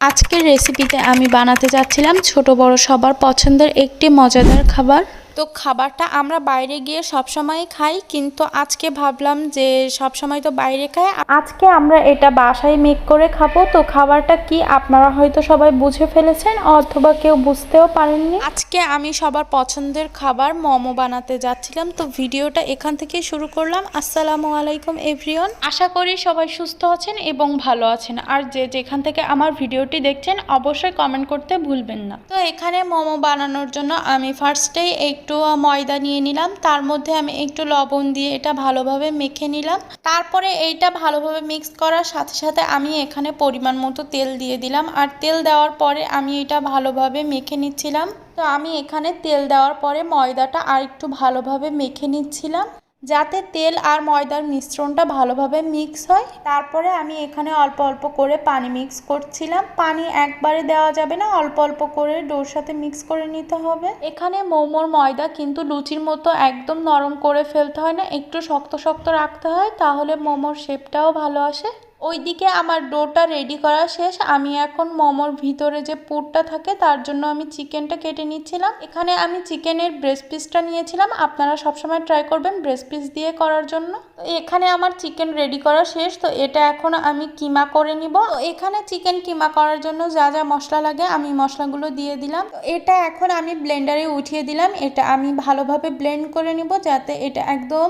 আজকের রেসিপিতে আমি বানাতে যাচ্ছিলাম ছোট বড় সবার পছন্দের একটি মজাদার খাবার। তো খাবারটা আমরা বাইরে গিয়ে সবসময় খাই, কিন্তু আজকে ভাবলাম যে সবসময় তো বাইরে খাই, আজকে আমরা এটা বাসায় মেক করে খাবো। তো খাবারটা কি আপনারা হয়তো সবাই বুঝে ফেলেছেন অথবা কেউ বুঝতেও পারেননি। আজকে আমি সবার পছন্দের খাবার মোমো বানাতে যাচ্ছিলাম। তো ভিডিওটা এখান থেকেই শুরু করলাম। আসসালামু আলাইকুম এভরিওয়ান, আশা করি সবাই সুস্থ আছেন এবং ভালো আছেন। আর যে যেখান থেকে আমার ভিডিওটি দেখছেন অবশ্যই কমেন্ট করতে ভুলবেন না। তো এখানে মোমো বানানোর জন্য আমি ফার্স্টেই একটু ময়দা নিয়ে নিলাম, তার মধ্যে আমি একটু লবণ দিয়ে এটা ভালোভাবে মেখে নিলাম। তারপরে এইটা ভালোভাবে মিক্স করার সাথে সাথে আমি এখানে পরিমাণ মতো তেল দিয়ে দিলাম। আর তেল দেওয়ার পরে আমি এটা ভালোভাবে মেখে নিচ্ছিলাম। তো আমি এখানে তেল দেওয়ার পরে ময়দাটা আর একটু ভালোভাবে মেখে নিচ্ছিলাম, যাতে তেল আর ময়দার মিশ্রণটা ভালোভাবে মিক্স হয়। তারপরে আমি এখানে অল্প অল্প করে পানি মিক্স করছিলাম। পানি একবারে দেওয়া যাবে না, অল্প অল্প করে ডোর সাথে মিক্স করে নিতে হবে। এখানে মোমোর ময়দা কিন্তু লুচির মতো একদম নরম করে ফেলতে হয় না, একটু শক্ত শক্ত রাখতে হয়, তাহলে মোমোর শেপটাও ভালো আসে। ওইদিকে আমার ডোটা রেডি করা শেষ। আমি এখন মোমোর ভিতরে যে পুরটা থাকে তার জন্য আমি চিকেনটা কেটে নিচ্ছিলাম। এখানে আমি চিকেনের ব্রেস্ট পিসটা নিয়েছিলাম, আপনারা সবসময় ট্রাই করবেন ব্রেস্ট পিস দিয়ে করার জন্য। তো এখানে আমার চিকেন রেডি করা শেষ। তো এটা এখন আমি কিমা করে নিব। তো এখানে চিকেন কিমা করার জন্য যা যা মশলা লাগে আমি মশলাগুলো দিয়ে দিলাম। তো এটা এখন আমি ব্লেন্ডারে উঠিয়ে দিলাম। এটা আমি ভালোভাবে ব্লেন্ড করে নিব, যাতে এটা একদম,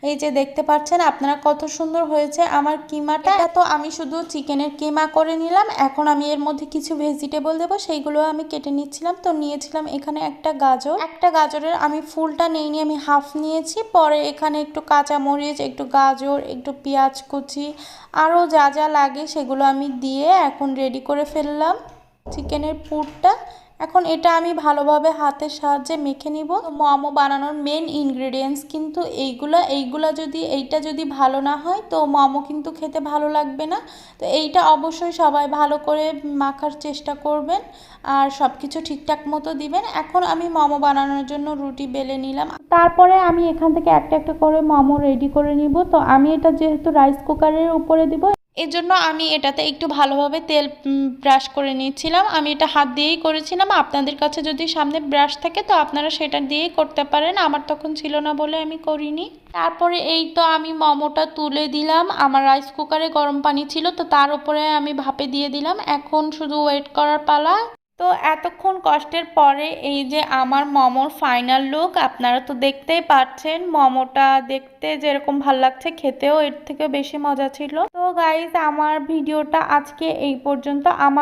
এই যে দেখতে পাচ্ছেন আপনারা কত সুন্দর হয়েছে আমার কিমাটা। তো আমি শুধু চিকেনের কিমা করে নিলাম। এখন আমি এর মধ্যে কিছু ভেজিটেবল দেবো, সেইগুলো আমি কেটে নিচ্ছিলাম। তো নিয়েছিলাম এখানে একটা গাজরের আমি ফুলটা নেইনি, আমি হাফ নিয়েছি। পরে এখানে একটু কাঁচামরিচ, একটু গাজর, একটু পেঁয়াজ কুচি, আরও যা যা লাগে সেগুলো আমি দিয়ে এখন রেডি করে ফেললাম চিকেনের পুরটা। এখন এটা আমি ভালোভাবে হাতের সাহায্যে মেখে নিব। তো মোমো বানানোর মেন ইনগ্রেডিয়েন্টস কিন্তু এইগুলা যদি ভালো না হয় তো মোমো কিন্তু খেতে ভালো লাগবে না। তো এইটা অবশ্যই সবাই ভালো করে মাখার চেষ্টা করবেন আর সব কিছু ঠিকঠাক মতো দিবেন। এখন আমি মোমো বানানোর জন্য রুটি বেলে নিলাম। তারপরে আমি এখান থেকে একটা একটা করে মোমো রেডি করে নিব। তো আমি এটা যেহেতু রাইস কুকারের উপরে দিব, এজন্য আমি এটাতে একটু ভালোভাবে তেল ব্রাশ করে নিয়েছিলাম। আমি এটা হাত দিয়েই করেছিলাম। আপনাদের কাছে যদি সামনে ব্রাশ থাকে তো আপনারা সেটা দিয়েই করতে পারেন, আমার তখন ছিল না বলে আমি করিনি। তারপরে এই তো আমি মোমোটা তুলে দিলাম। আমার রাইস কুকারে গরম পানি ছিল, তো তার উপরে আমি ভাপে দিয়ে দিলাম। এখন শুধু ওয়েট করার পালা। তো এতক্ষণ কষ্টের পরে এই যে আমার মোমোর ফাইনাল লুক, আপনারা তো দেখতেই পাচ্ছেন। মোমোটা দেখতে যেরকম ভাল লাগছে, খেতেও এর থেকে বেশি মজা ছিল। তো গাইজ, আমার ভিডিওটা আজকে এই পর্যন্ত। আমার